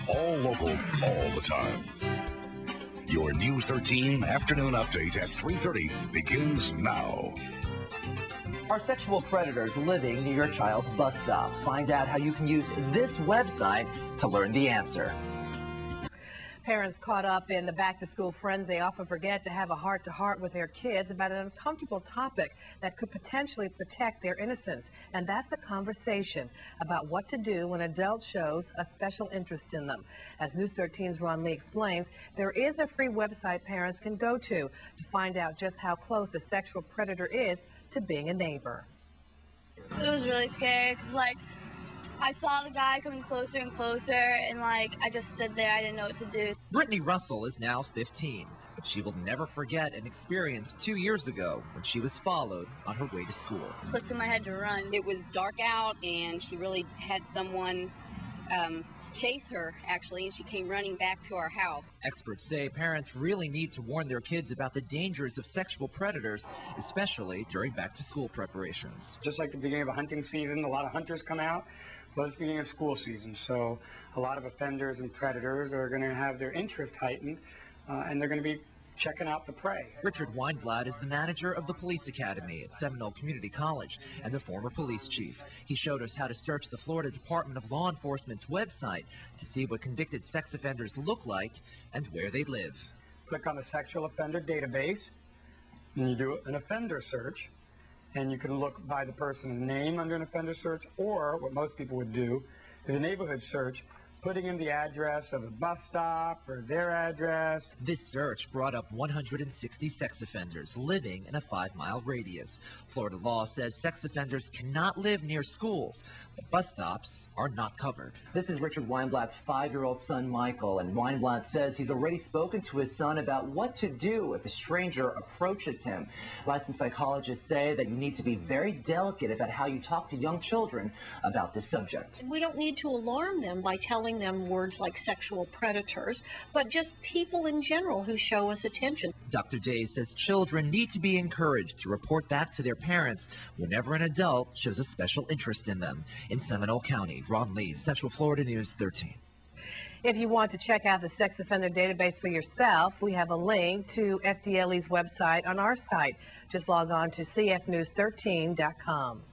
All local, all the time. Your News 13 afternoon update at 3:30 begins now. Are sexual predators living near your child's bus stop? Find out how you can use this website to learn the answer. Parents caught up in the back-to-school frenzy often forget to have a heart-to-heart with their kids about an uncomfortable topic that could potentially protect their innocence. And that's a conversation about what to do when adults shows a special interest in them. As News 13's Ron Lee explains, there is a free website parents can go to find out just how close a sexual predator is to being a neighbor. It was really scary because, I saw the guy coming closer and closer, and, I just stood there. I didn't know what to do. Brittany Russell is now 15, but she will never forget an experience 2 years ago when she was followed on her way to school. It clicked in my head to run. It was dark out, and she really had someone chase her, actually, and she came running back to our house. Experts say parents really need to warn their kids about the dangers of sexual predators, especially during back-to-school preparations. Just like the beginning of a hunting season, a lot of hunters come out. Well, it's the beginning of school season, so a lot of offenders and predators are going to have their interest heightened, and they're going to be checking out the prey. Richard Weinblatt is the manager of the police academy at Seminole Community College and a former police chief. He showed us how to search the Florida Department of Law Enforcement's website to see what convicted sex offenders look like and where they live. Click on the sexual offender database, and you do an offender search. And you can look by the person's name under an offender search, or what most people would do is a neighborhood search, putting in the address of a bus stop or their address. This search brought up 160 sex offenders living in a 5-mile radius. Florida law says sex offenders cannot live near schools, but bus stops are not covered. This is Richard Weinblatt's 5-year-old son, Michael, and Weinblatt says he's already spoken to his son about what to do if a stranger approaches him. Licensed psychologists say that you need to be very delicate about how you talk to young children about this subject. We don't need to alarm them by telling them words like sexual predators, but just people in general who show us attention. Dr. Day says children need to be encouraged to report back to their parents whenever an adult shows a special interest in them. In Seminole County, Ron Lee, Central Florida News 13. If you want to check out the sex offender database for yourself, we have a link to FDLE's website on our site. Just log on to cfnews13.com.